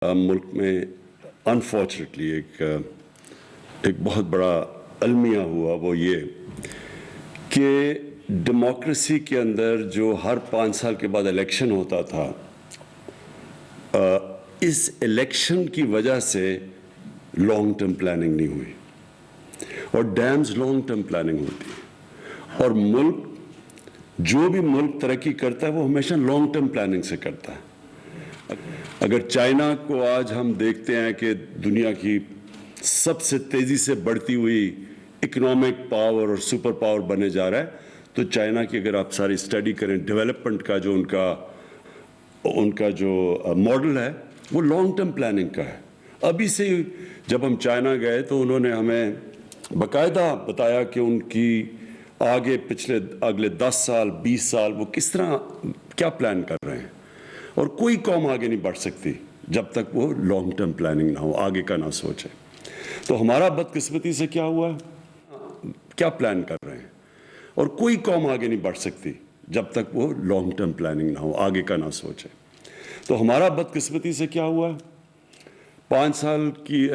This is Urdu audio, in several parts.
ملک میں انفارچونیٹلی ایک بہت بڑا المیہ ہوا، وہ یہ کہ ڈیموکریسی کے اندر جو ہر 5 سال کے بعد الیکشن ہوتا تھا، اس الیکشن کی وجہ سے لانگ ٹرم پلاننگ نہیں ہوئی، اور ڈیمز لانگ ٹرم پلاننگ ہوتی ہے، اور جو بھی ملک ترقی کرتا ہے وہ ہمیشہ لانگ ٹرم پلاننگ سے کرتا ہے۔ اگر چائنا کو آج ہم دیکھتے ہیں کہ دنیا کی سب سے تیزی سے بڑھتی ہوئی اکنامک پاور اور سپر پاور بنے جا رہا ہے، تو چائنا کی اگر آپ ساری اسٹڈی کریں ڈیولپمنٹ کا جو ان کا جو ماڈل ہے وہ لانگ ٹرم پلاننگ کا ہے۔ ابھی سے جب ہم چائنا گئے تو انہوں نے ہمیں باقاعدہ بتایا کہ ان کی اگلے 10 سال 20 سال وہ کس طرح کیا پلان کر رہے ہیں، اور کوئی قوم آگے نہیں بڑھ سکتی جب تک وہ لانگ ٹرم پلاننگ نہ ہو، آگے کا نہ سوچے۔ تو ہمارا بدقسمتی سے کیا ہوا ہے، کیا پلان کر رہے ہیں، اور کوئی قوم آگے نہیں بڑھ سکتی جب تک وہ لانگ ٹرم پلاننگ نہ ہو، آگے کا نہ سوچے۔ تو ہمارا بدقسمتی سے کیا ہوا ہے، 5 سال کی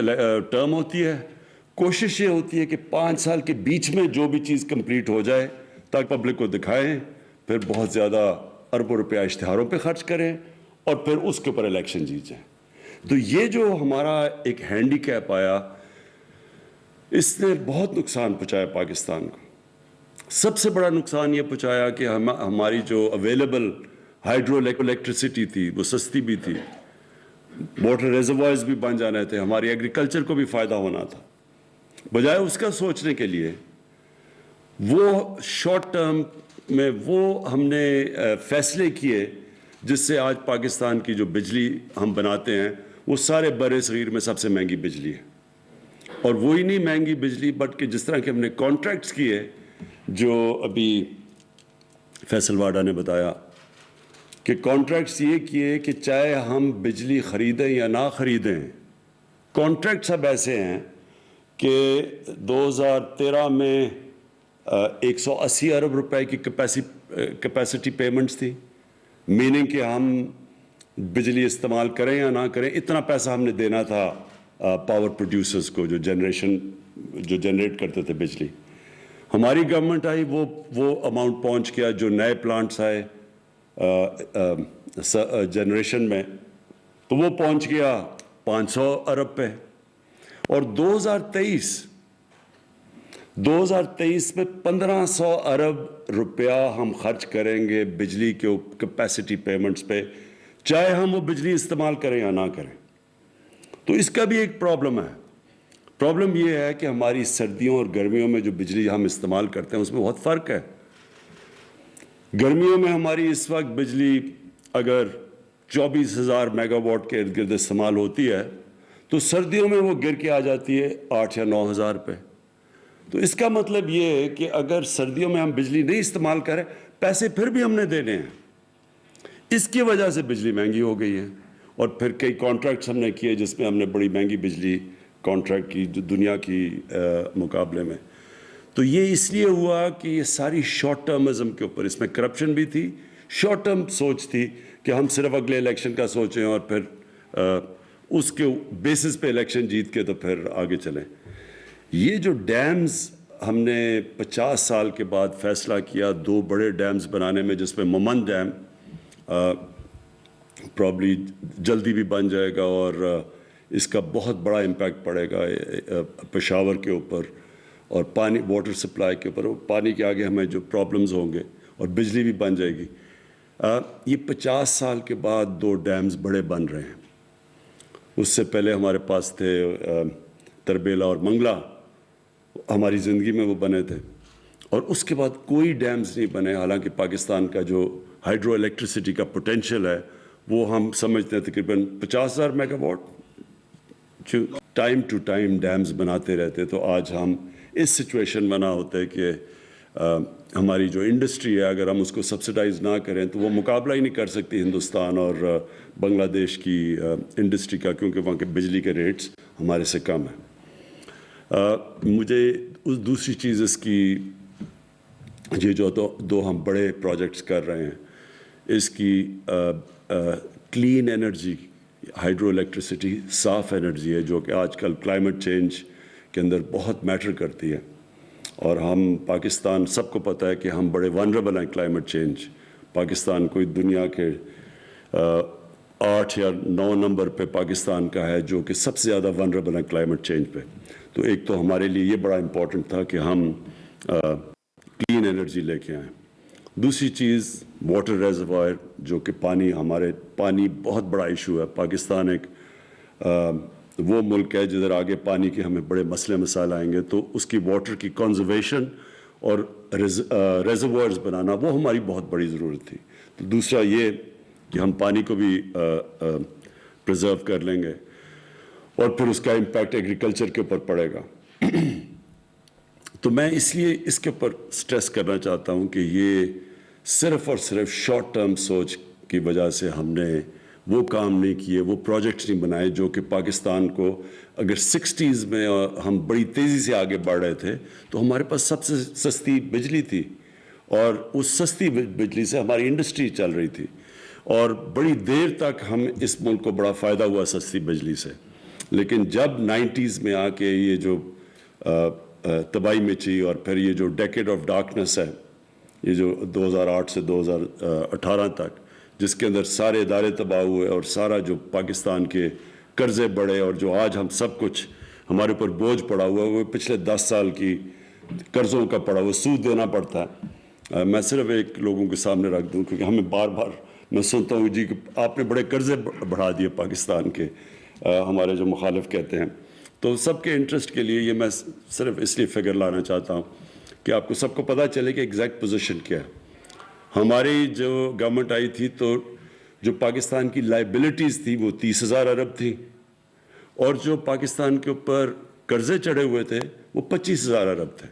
ٹرم ہوتی ہے، کوشش یہ ہوتی ہے کہ 5 سال کے بیچ میں جو بھی چیز کمپلیٹ ہو جائے تاکہ پبلک کو دکھائیں، پھر بہت زیادہ اربوں روپیہ اشتہاروں پہ خرچ کریں، اور پھر اس کے اوپر الیکشن جیت جائیں۔ تو یہ جو ہمارا ایک ہینڈی کیپ آیا، اس نے بہت نقصان پہنچایا پاکستان کو۔ سب سے بڑا نقصان یہ پہنچایا کہ ہماری جو اویلیبل ہائیڈرو الیکٹریسٹی تھی وہ سستی بھی تھی، واٹر ریزروائرز بھی بن جانے تھے، ہماری ایگریکلچر کو بھی فائدہ ہونا تھا۔ بجائے اس کا سوچنے کے لیے وہ شارٹ ٹرم میں وہ ہم نے فیصلے کیے جس سے آج پاکستان کی جو بجلی ہم بناتے ہیں وہ سارے بر صغیر میں سب سے مہنگی بجلی ہے، اور وہی نہیں مہنگی بجلی بلکہ جس طرح کہ ہم نے کانٹریکٹس کیے، جو ابھی فیصل واڈا نے بتایا کہ کانٹریکٹس یہ کیے کہ چاہے ہم بجلی خریدیں یا نہ خریدیں، کانٹریکٹس اب ایسے ہیں کہ 2013 میں 180 ارب روپے کی کیپیسٹی پیمنٹس تھی، میننگ کہ ہم بجلی استعمال کریں یا نہ کریں اتنا پیسہ ہم نے دینا تھا پاور پروڈیوسرز کو جو جنریٹ کرتے تھے بجلی۔ ہماری گورنمنٹ آئی، وہ اماؤنٹ پہنچ گیا، جو نئے پلانٹس آئے جنریشن میں تو وہ پہنچ گیا 500 ارب پہ، اور 2023 میں 1500 ارب روپیہ ہم خرچ کریں گے بجلی کے کیپیسٹی پیمنٹس پہ، چاہے ہم وہ بجلی استعمال کریں یا نہ کریں۔ تو اس کا بھی ایک پرابلم ہے۔ پرابلم یہ ہے کہ ہماری سردیوں اور گرمیوں میں جو بجلی ہم استعمال کرتے ہیں اس میں بہت فرق ہے۔ گرمیوں میں ہماری اس وقت بجلی اگر 24,000 میگا واٹ کے ارد گرد استعمال ہوتی ہے تو سردیوں میں وہ گر کے آ جاتی ہے 8 یا 9,000 پہ۔ تو اس کا مطلب یہ ہے کہ اگر سردیوں میں ہم بجلی نہیں استعمال کریں، پیسے پھر بھی ہم نے دینے ہیں، اس کی وجہ سے بجلی مہنگی ہو گئی ہے۔ اور پھر کئی کانٹریکٹس ہم نے کیے جس میں ہم نے بڑی مہنگی بجلی کانٹریکٹ کی دنیا کی مقابلے میں۔ تو یہ اس لیے ہوا کہ یہ ساری شارٹ ٹرمزم کے اوپر، اس میں کرپشن بھی تھی، شارٹ ٹرم سوچ تھی کہ ہم صرف اگلے الیکشن کا سوچیں اور پھر اس کے بیسس پہ الیکشن جیت کے تو پھر آگے چلیں۔ یہ جو ڈیمز ہم نے 50 سال کے بعد فیصلہ کیا 2 بڑے ڈیمز بنانے میں، جس میں ممن ڈیم پرابلی جلدی بھی بن جائے گا، اور اس کا بہت بڑا امپیکٹ پڑے گا پشاور کے اوپر اور پانی واٹر سپلائی کے اوپر، پانی کے آگے ہمیں جو پرابلمز ہوں گے، اور بجلی بھی بن جائے گی۔ یہ 50 سال کے بعد 2 ڈیمز بڑے بن رہے ہیں۔ اس سے پہلے ہمارے پاس تھے تربیلا اور منگلا، ہماری زندگی میں وہ بنے تھے، اور اس کے بعد کوئی ڈیمز نہیں بنے۔ حالانکہ پاکستان کا جو ہائیڈرو الیکٹریسٹی کا پوٹینشیل ہے وہ ہم سمجھتے ہیں تقریباً 50,000 megawatt. Time to time dams بناتے رہتے تو آج ہم اس سچویشن میں نہ ہوتے کہ ہماری جو انڈسٹری ہے اگر ہم اس کو سبسڈائز نہ کریں تو وہ مقابلہ ہی نہیں کر سکتی ہندوستان اور بنگلہ دیش کی انڈسٹری کا، کیونکہ وہاں کے بجلی کے ریٹس ہمارے سے کم ہیں۔ مجھے اس دوسری چیز اس کی یہ جو 2 ہم بڑے پروجیکٹس کر رہے ہیں، اس کی کلین انرجی ہائیڈرو الیکٹریسٹی صاف انرجی ہے جو کہ آج کل کلائمیٹ چینج کے اندر بہت میٹر کرتی ہے، اور ہم پاکستان سب کو پتہ ہے کہ ہم بڑے ونربل ہیں کلائمیٹ چینج. پاکستان کوئی دنیا کے 8 یا 9 نمبر پہ پاکستان کا ہے جو کہ سب سے زیادہ ونربل ہے کلائمیٹ چینج پہ. تو ایک تو ہمارے لیے یہ بڑا امپورٹنٹ تھا کہ ہم کلین انرجی لے کے آئیں. دوسری چیز واٹر ریزروائر، جو کہ پانی بہت بڑا ایشو ہے. پاکستان ایک وہ ملک ہے جدھر آگے پانی کے ہمیں بڑے مسئلے مسائل آئیں گے، تو اس کی واٹر کی کنزرویشن اور ریزروائرز بنانا وہ ہماری بہت بڑی ضرورت تھی. تو دوسرا یہ کہ ہم پانی کو بھی پرزرو کر لیں گے، اور پھر اس کا امپیکٹ ایگریکلچر کے اوپر پڑے گا. تو میں اس لیے اس کے اوپر سٹریس کرنا چاہتا ہوں کہ یہ صرف اور صرف شارٹ ٹرم سوچ کی وجہ سے ہم نے وہ کام نہیں کیے، وہ پروجیکٹس نہیں بنائے جو کہ پاکستان کو، اگر 60s میں ہم بڑی تیزی سے آگے بڑھ رہے تھے تو ہمارے پاس سب سے سستی بجلی تھی، اور اس سستی بجلی سے ہماری انڈسٹری چل رہی تھی، اور بڑی دیر تک ہم اس ملک کو بڑا فائدہ ہوا سستی بجلی سے. لیکن جب 90s میں آ کے یہ جو تباہی مچی، اور پھر یہ جو ڈیکیڈ آف ڈارکنس ہے، یہ جو 2008 سے 2018 تک، جس کے اندر سارے ادارے تباہ ہوئے اور سارا جو پاکستان کے قرضے بڑھے، اور جو آج ہم سب کچھ ہمارے اوپر بوجھ پڑا ہوا ہے وہ پچھلے 10 سال کی قرضوں کا پڑا ہوا سود دینا پڑتا ہے. میں صرف ایک لوگوں کے سامنے رکھ دوں، کیونکہ ہمیں بار بار میں سنتا ہوں جی کہ آپ نے بڑے قرضے بڑھا دیے پاکستان کے، ہمارے جو مخالف کہتے ہیں. تو سب کے انٹرسٹ کے لیے یہ میں صرف اس لیے فگر لانا چاہتا ہوں کہ آپ کو سب کو پتہ چلے کہ ایگزیکٹ پوزیشن کیا ہے. ہماری جو گورنمنٹ آئی تھی تو جو پاکستان کی لائبلٹیز تھی وہ 30,000 ارب تھی، اور جو پاکستان کے اوپر قرضے چڑھے ہوئے تھے وہ 25,000 ارب تھے.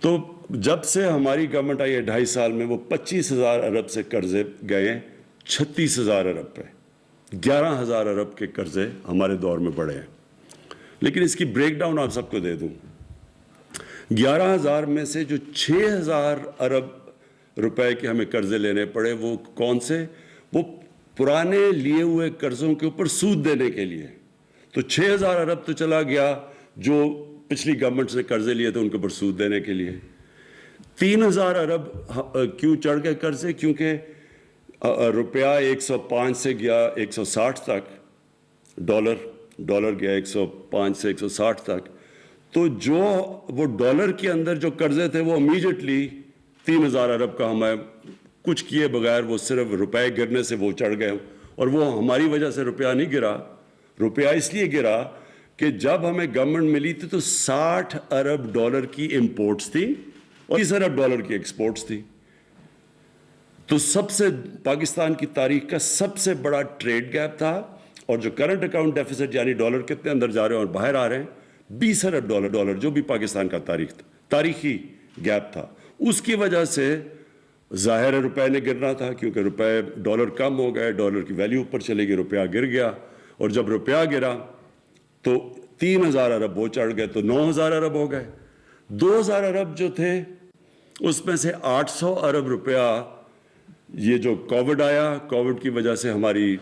تو جب سے ہماری گورنمنٹ آئی ہے 2.5 سال میں، وہ 25,000 ارب سے قرضے گئے 36,000 ارب پہ. 11,000 ارب کے قرضے ہمارے دور میں بڑھے ہیں. لیکن اس کی بریک ڈاؤن آپ سب کو دے دوں. 11,000 میں سے جو 6,000 ارب روپے کے ہمیں قرضے لینے پڑے، وہ کون سے؟ وہ پرانے لیے ہوئے قرضوں کے اوپر سود دینے کے لیے. تو 6,000 ارب تو چلا گیا جو پچھلی گورنمنٹ سے قرضے لیے تھے ان کے اوپر سود دینے کے لیے. 3,000 ارب کیوں چڑھ گئے قرضے؟ کیونکہ روپیہ 105 سے گیا 160 تک، ڈالر گیا 105 سے 160 تک. تو جو وہ ڈالر کے اندر جو قرضے تھے وہ امیجیٹلی 3,000 ارب کا ہمیں کچھ کیے بغیر وہ صرف روپے گرنے سے وہ چڑھ گئے. اور وہ ہماری وجہ سے روپیہ نہیں گرا. روپیہ اس لیے گرا کہ جب ہمیں گورنمنٹ ملی تھی تو 60 ارب ڈالر کی امپورٹس تھی اور 30 ارب ڈالر کی ایکسپورٹس تھی. تو سب سے پاکستان کی تاریخ کا سب سے بڑا ٹریڈ گیپ تھا. اور جو کرنٹ اکاؤنٹ ڈیفیسٹ یعنی ڈالر کتنے اندر جا رہے ہیں اور باہر آ رہے ہیں 20 ارب ڈالر جو بھی پاکستان کا تاریخی گیپ تھا. اس کی وجہ سے ظاہر روپے نے گرنا تھا، کیونکہ روپے ڈالر کم ہو گئے، ڈالر کی ویلیو اوپر چلے گی، روپیہ گر گیا. اور جب روپیہ گرا تو 3,000 ارب وہ چڑھ گئے تو 9,000 ارب ہو گئے. 2,000 ارب جو تھے اس میں سے 800 ارب روپیہ یہ جو کووڈ آیا، کووڈ کی وجہ سے ہماری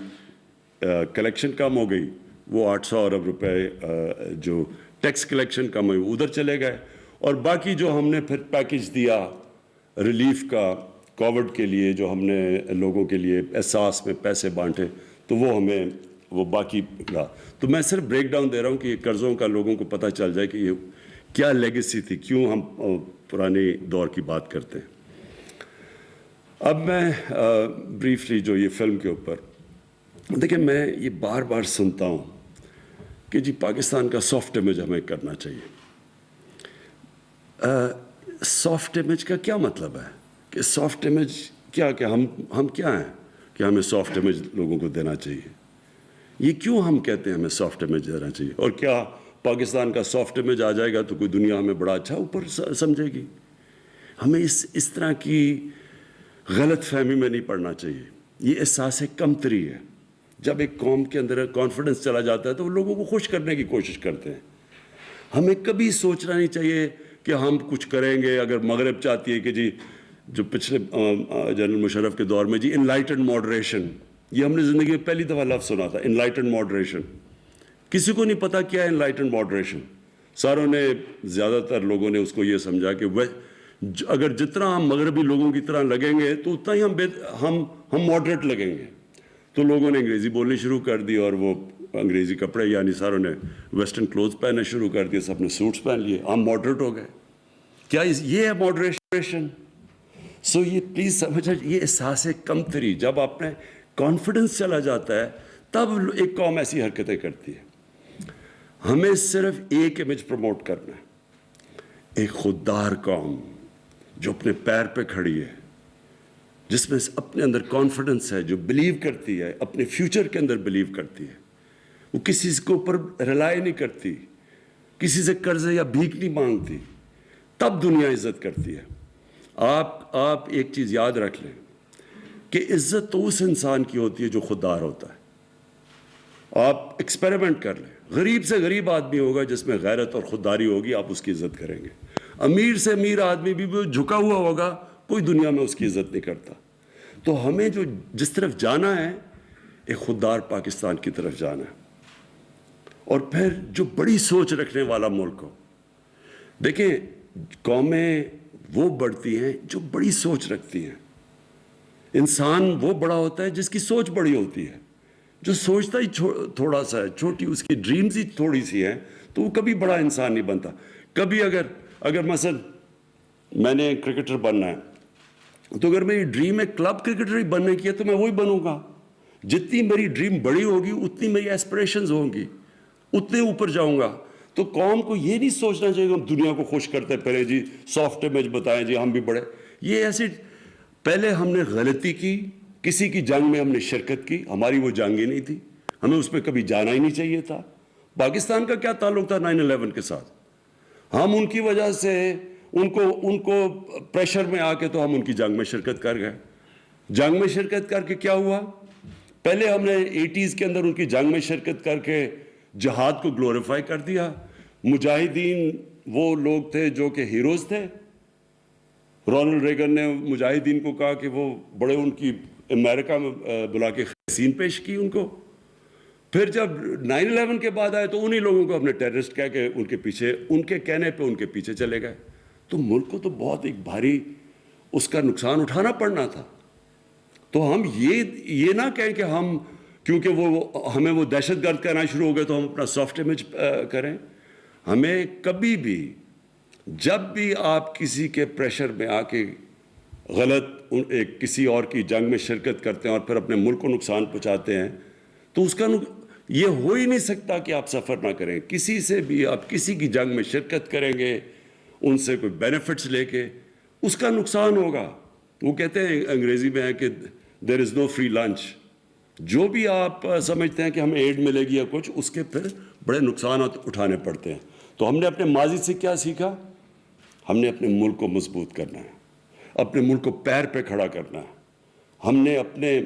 کلیکشن کم ہو گئی، وہ 800 ارب روپے جو ٹیکس کلیکشن کم ہوئی ادھر چلے گئے. اور باقی جو ہم نے پھر پیکج دیا ریلیف کا کووڈ کے لیے، جو ہم نے لوگوں کے لیے احساس میں پیسے بانٹے، تو وہ ہمیں وہ باقی ملا. تو میں صرف بریک ڈاؤن دے رہا ہوں کہ یہ قرضوں کا لوگوں کو پتہ چل جائے کہ یہ کیا لیگیسی تھی، کیوں ہم پرانے دور کی بات کرتے ہیں. اب میں بریفلی جو یہ فلم کے اوپر دیکھیں، میں یہ بار بار سنتا ہوں کہ جی پاکستان کا سافٹ امیج ہمیں کرنا چاہیے. سافٹ امیج کا کیا مطلب ہے؟ کہ سافٹ امیج کیا کہ ہم کیا ہیں کہ ہمیں سافٹ امیج لوگوں کو دینا چاہیے؟ یہ کیوں ہم کہتے ہیں ہمیں سافٹ امیج دینا چاہیے؟ اور کیا پاکستان کا سافٹ امیج آ جائے گا تو کوئی دنیا ہمیں بڑا اچھا اوپر سمجھے گی؟ ہمیں اس طرح کی غلط فہمی میں نہیں پڑنا چاہیے. یہ احساس کمتری ہے. جب ایک قوم کے اندر کانفیڈنس چلا جاتا ہے تو وہ لوگوں کو خوش کرنے کی کوشش کرتے ہیں. ہمیں کبھی سوچنا نہیں چاہیے کہ ہم کچھ کریں گے. اگر مغرب چاہتی ہے کہ جی جو پچھلے جنرل مشرف کے دور میں جی انلائٹنڈ ماڈریشن، یہ ہم نے زندگی میں پہلی دفعہ لفظ سنا تھا, انلائٹنڈ ماڈریشن. کسی کو نہیں پتا کیا ہے انلائٹنڈ ماڈریشن. ساروں نے, زیادہ تر لوگوں نے اس کو یہ سمجھا کہ اگر جتنا ہم مغربی لوگوں کی طرح لگیں گے تو اتنا ہی ہم ماڈریٹ لگیں گے. تو لوگوں نے انگریزی بولنی شروع کر دی, اور وہ انگریزی کپڑے, یعنی ساروں نے ویسٹرن کلوتھ پہننا شروع کر دیے, سب نے سوٹس پہن لیے, ہم ماڈریٹ ہو گئے. کیا یہ ہے ماڈریشن؟ سو یہ پلیز سمجھیں, یہ احساس کمتری, جب آپ نے کانفیڈنس چلا جاتا ہے تب ایک قوم ایسی حرکتیں کرتی ہے. ہمیں صرف ایک امیج پروموٹ کرنا ہے, ایک خوددار قوم جو اپنے پیر پہ کھڑی ہے, جس میں اپنے اندر کانفیڈنس ہے, جو بلیو کرتی ہے, اپنے فیوچر کے اندر بلیو کرتی ہے, وہ کسی کے اوپر ریلائی نہیں کرتی, کسی سے قرض یا بھیک نہیں مانگتی, تب دنیا عزت کرتی ہے. آپ ایک چیز یاد رکھ لیں کہ عزت تو اس انسان کی ہوتی ہے جو خوددار ہوتا ہے. آپ ایکسپیریمنٹ کر لیں, غریب سے غریب آدمی ہوگا جس میں غیرت اور خودداری ہوگی, آپ اس کی عزت کریں گے. امیر سے امیر آدمی بھی جھکا ہوا ہوگا, کوئی دنیا میں اس کی عزت نہیں کرتا. تو ہمیں جس طرف جانا ہے, ایک خوددار پاکستان کی طرف جانا ہے, اور پھر جو بڑی سوچ رکھنے والا ملک ہو. دیکھیں, قومیں وہ بڑھتی ہیں جو بڑی سوچ رکھتی ہیں. انسان وہ بڑا ہوتا ہے جس کی سوچ بڑی ہوتی ہے. جو سوچتا ہی تھوڑا سا ہے, چھوٹی اس کی ڈریمز ہی تھوڑی سی ہیں, تو وہ کبھی بڑا انسان نہیں بنتا. کبھی اگر مثلا میں نے کرکٹر بننا ہے, تو اگر میری ڈریم ہے کلب کرکٹر ہی بننے کی ہے تو میں وہی بنوں گا. جتنی میری ڈریم بڑی ہوگی اتنی میری ایسپریشنز ہوں گی, اتنے اوپر جاؤں گا. تو قوم کو یہ نہیں سوچنا چاہیے کہ ہم دنیا کو خوش کرتے پھرے, جی سافٹ امیج بتائیں, جی ہم بھی بڑے. یہ ایسی, پہلے ہم نے غلطی کی, کسی کی جنگ میں ہم نے شرکت کی, ہماری وہ جنگ ہی نہیں تھی, ہمیں اس پہ کبھی جانا ہی نہیں چاہیے تھا. پاکستان کا کیا تعلق تھا 9/11 کے ساتھ؟ ہم ان کی وجہ سے ان کو پریشر میں آ کے تو ہم ان کی جنگ میں شرکت کر گئے. جنگ میں شرکت کر کے کیا ہوا؟ پہلے ہم نے 80s کے اندر ان کی جنگ میں شرکت کر کے جہاد کو گلوریفائی کر دیا. مجاہدین وہ لوگ تھے جو کہ ہیروز تھے. رونلڈ ریگن نے مجاہدین کو کہا کہ وہ بڑے, ان کی امریکہ میں بلا کے حسین پیش کی ان کو. پھر جب 9/11 کے بعد آئے تو انہی لوگوں کو ہم نے ٹیررسٹ کہہ کے ان کے پیچھے, ان کے کہنے پہ ان کے پیچھے چلے گئے. تو ملک کو تو بہت ایک بھاری اس کا نقصان اٹھانا پڑنا تھا. تو ہم یہ نہ کہیں کہ ہم, کیونکہ ہمیں وہ دہشت گرد کہنا شروع ہو گئے تو ہم اپنا سافٹ امیج کریں. ہمیں کبھی بھی, جب بھی آپ کسی کے پریشر میں آ کے غلط کسی اور کی جنگ میں شرکت کرتے ہیں اور پھر اپنے ملک کو نقصان پہنچاتے ہیں, تو اس کا یہ ہو ہی نہیں سکتا کہ آپ سفر نہ کریں. کسی سے بھی آپ کسی کی جنگ میں شرکت کریں گے, ان سے کوئی بینیفٹس لے کے, اس کا نقصان ہوگا. وہ کہتے ہیں انگریزی میں ہے کہ دیر از نو فری لنچ. جو بھی آپ سمجھتے ہیں کہ ہمیں ایڈ ملے گی یا کچھ, اس کے پھر بڑے نقصانات اٹھانے پڑتے ہیں. تو ہم نے اپنے ماضی سے کیا سیکھا؟ ہم نے اپنے ملک کو مضبوط کرنا ہے, اپنے ملک کو پیر پہ کھڑا کرنا ہے. ہم نے اپنے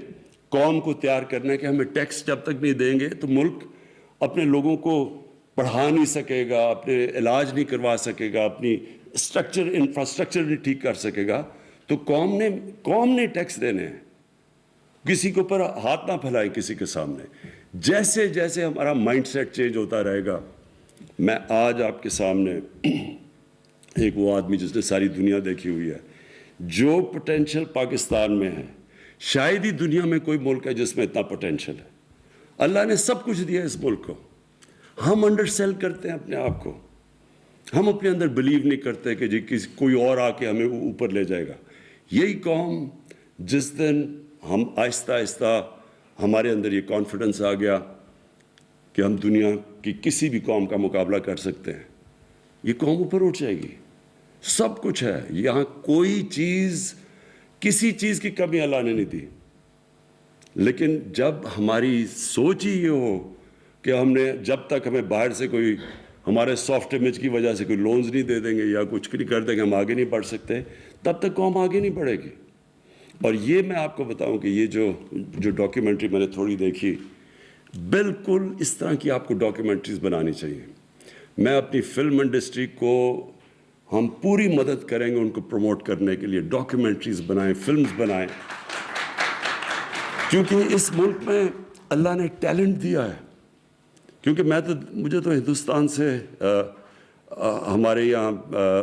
قوم کو تیار کرنا ہے کہ ہمیں ٹیکس جب تک نہیں دیں گے تو ملک اپنے لوگوں کو پڑھا نہیں سکے گا, اپنے علاج نہیں کروا سکے گا, اپنی انفراسٹرکچر نہیں ٹھیک کر سکے گا. تو قوم نے ٹیکس دینے ہیں. کسی کے اوپر ہاتھ نہ پھیلائیں کسی کے سامنے. جیسے جیسے ہمارا مائنڈ سیٹ چینج ہوتا رہے گا. میں آج آپ کے سامنے ایک وہ آدمی جس نے ساری دنیا دیکھی ہوئی ہے, جو پوٹینشل پاکستان میں ہے, شاید ہی دنیا میں کوئی ملک ہے جس میں اتنا پوٹینشل ہے. اللہ نے سب کچھ دیا اس ملک کو. ہم انڈر سیل کرتے ہیں اپنے آپ کو. ہم اپنے اندر بلیو نہیں کرتے کہ جی کوئی اور آ کے ہمیں اوپر لے جائے گا. یہی قوم, جس دن ہم آہستہ آہستہ ہمارے اندر یہ کانفیڈنس آ گیا کہ ہم دنیا کی کسی بھی قوم کا مقابلہ کر سکتے ہیں, یہ قوم اوپر اٹھ جائے گی. سب کچھ ہے یہاں, کوئی چیز, کسی چیز کی کمی اللہ نے نہیں دی. لیکن جب ہماری سوچ ہی یہ ہو کہ ہم نے, جب تک ہمیں باہر سے کوئی ہمارے سافٹ امیج کی وجہ سے کوئی لونز نہیں دے دیں گے یا کچھ نہیں کر دیں گے, ہم آگے نہیں بڑھ سکتے, تب تک قوم آگے نہیں بڑھے گی. اور یہ میں آپ کو بتاؤں کہ یہ جو ڈاکیومنٹری میں نے تھوڑی دیکھی, بالکل اس طرح کی آپ کو ڈاکیومنٹریز بنانی چاہیے. میں اپنی فلم انڈسٹری کو, ہم پوری مدد کریں گے ان کو پروموٹ کرنے کے لیے. ڈاکیومنٹریز بنائیں, فلمز بنائیں, کیونکہ اس ملک میں اللہ نے ٹیلنٹ دیا ہے. کیونکہ مجھے تو ہندوستان سے ہمارے یہاں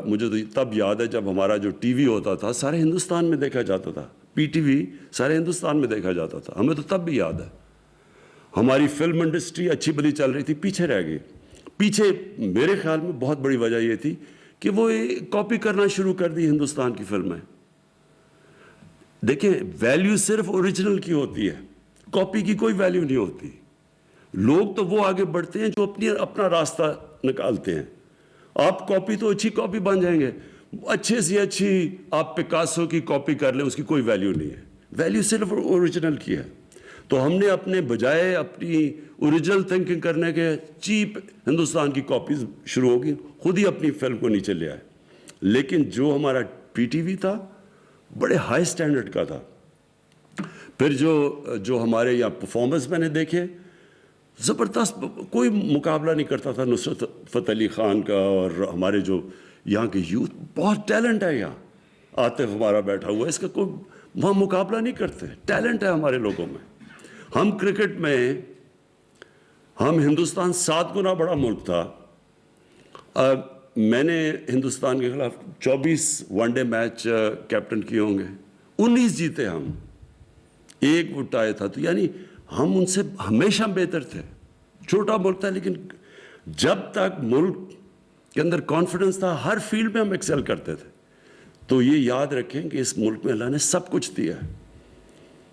مجھے تو تب یاد ہے جب ہمارا جو ٹی وی ہوتا تھا سارے ہندوستان میں دیکھا جاتا تھا. پی ٹی وی سارے ہندوستان میں دیکھا جاتا تھا. ہمیں تو تب بھی یاد ہے. ہماری فلم انڈسٹری اچھی بلی چل رہی تھی, پیچھے رہ گئی. پیچھے میرے خیال میں بہت بڑی وجہ یہ تھی کہ وہ کاپی کرنا شروع کر دی ہندوستان کی فلمیں. دیکھیں, ویلیو صرف اوریجنل کی ہوتی ہے, کاپی کی کوئی ویلیو نہیں ہوتی. لوگ تو وہ آگے بڑھتے ہیں جو اپنا راستہ نکالتے ہیں. آپ کاپی تو اچھی کاپی بن جائیں گے, اچھے سے اچھی آپ پکاسو کی کاپی کر لیں, اس کی کوئی ویلیو نہیں ہے. ویلیو صرف اوریجنل کی ہے. تو ہم نے اپنے بجائے اپنی اوریجنل تھنکنگ کرنے کے چیپ ہندوستان کی کاپیز شروع ہوگی, خود ہی اپنی فلم کو نیچے لے آئے. لیکن جو ہمارا پی ٹی وی تھا بڑے ہائی سٹینڈرڈ کا تھا. پھر جو ہمارے یہاں پرفارمنس میں نے دیکھے زبردست, کوئی مقابلہ نہیں کرتا تھا نصرت فتح علی خان کا. اور ہمارے جو یہاں کے یوتھ, بہت ٹیلنٹ ہے یہاں. عاطف ہمارا بیٹھا ہوا ہے, اس کا کوئی وہاں مقابلہ نہیں کرتے. ٹیلنٹ ہے ہمارے لوگوں میں. ہم کرکٹ میں ہندوستان 7 گنا بڑا ملک تھا. میں نے ہندوستان کے خلاف 24 ون ڈے میچ کیپٹن کیے ہوں گے, 19 جیتے ہم, 1 وہ ٹائی تھا. تو یعنی ہم ان سے ہمیشہ بہتر تھے. چھوٹا ملک تھا لیکن جب تک ملک کے اندر کانفیڈنس تھا ہر فیلڈ میں ہم ایکسل کرتے تھے. تو یہ یاد رکھیں کہ اس ملک میں اللہ نے سب کچھ دیا ہے.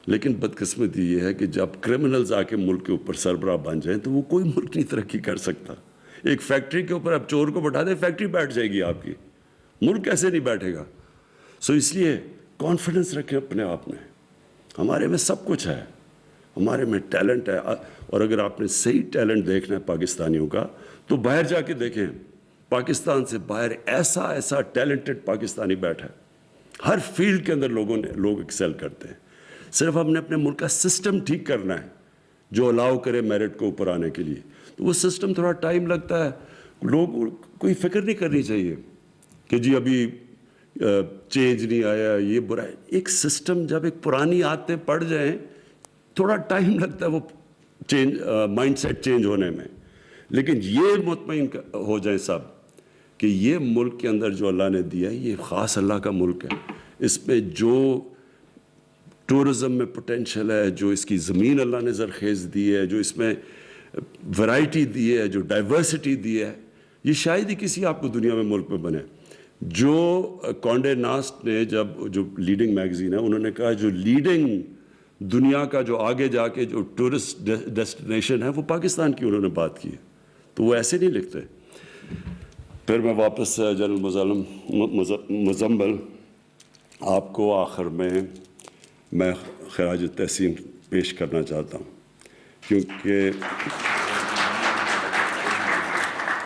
لیکن بدقسمتی یہ ہے کہ جب کرمنلز آ کے ملک کے اوپر سربراہ بن جائیں تو وہ کوئی ملک نہیں ترقی کر سکتا. ایک فیکٹری کے اوپر اب چور کو بٹھا دیں, فیکٹری بیٹھ جائے گی آپ کی, ملک کیسے نہیں بیٹھے گا. اس لیے کانفیڈنس رکھیں اپنے آپ میں. ہمارے میں سب کچھ ہے, ہمارے میں ٹیلنٹ ہے. اور اگر آپ نے صحیح ٹیلنٹ دیکھنا ہے پاکستانیوں کا تو باہر جا کے دیکھیں. پاکستان سے باہر ایسا ٹیلنٹڈ پاکستانی بیٹھا ہے. ہر فیلڈ کے اندر لوگ ایکسل کرتے ہیں. صرف ہم نے اپنے ملک کا سسٹم ٹھیک کرنا ہے جو الاؤ کرے میرٹ کو اوپر آنے کے لیے. تو وہ سسٹم تھوڑا ٹائم لگتا ہے. لوگ کوئی فکر نہیں کرنی چاہیے کہ جی ابھی چینج نہیں آیا, یہ برا ہے. ایک سسٹم جب ایک پرانی عادتیں پڑ جائیں تھوڑا ٹائم لگتا ہے وہ مائنڈ سیٹ چینج ہونے میں. لیکن یہ مطمئن ہو جائیں سب کہ یہ ملک کے اندر جو اللہ نے دیا ہے یہ خاص اللہ کا ملک ہے. اس میں جو ٹورزم میں پوٹینشل ہے, جو اس کی زمین اللہ نے زرخیز دی ہے, جو اس میں ورائٹی دی ہے, جو ڈائیورسٹی دی ہے, یہ شاید ہی کسی آپ کو دنیا میں ملک میں بنے. جو کانڈے ناسٹ نے جو لیڈنگ میگزین ہے انہوں نے کہا جو لیڈنگ دنیا کا جو آگے جا کے جو ٹورسٹ ڈیسٹینیشن ہے وہ پاکستان کی انہوں نے بات کی ہے. تو وہ ایسے نہیں لکھتے. پھر میں واپس جنرل مزمل آپ کو آخر میں خراج تحسین پیش کرنا چاہتا ہوں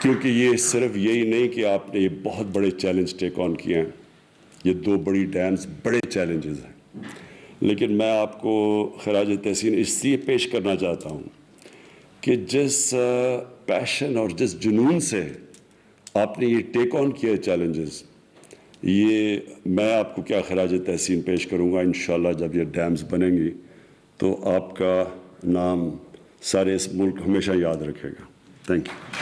کیونکہ یہ صرف یہی نہیں کہ آپ نے یہ بہت بڑے چیلنج ٹیک آن کیے ہیں. یہ 2 بڑی ڈیمز بڑے چیلنجز ہیں. لیکن میں آپ کو خراج تحسین اس لیے پیش کرنا چاہتا ہوں کہ جس پیشن اور جس جنون سے آپ نے یہ ٹیک آن کیا چیلنجز, یہ میں آپ کو کیا خراج تحسین پیش کروں گا. انشاءاللہ جب یہ ڈیمز بنیں گی تو آپ کا نام سارے اس ملک ہمیشہ یاد رکھے گا. Thank you.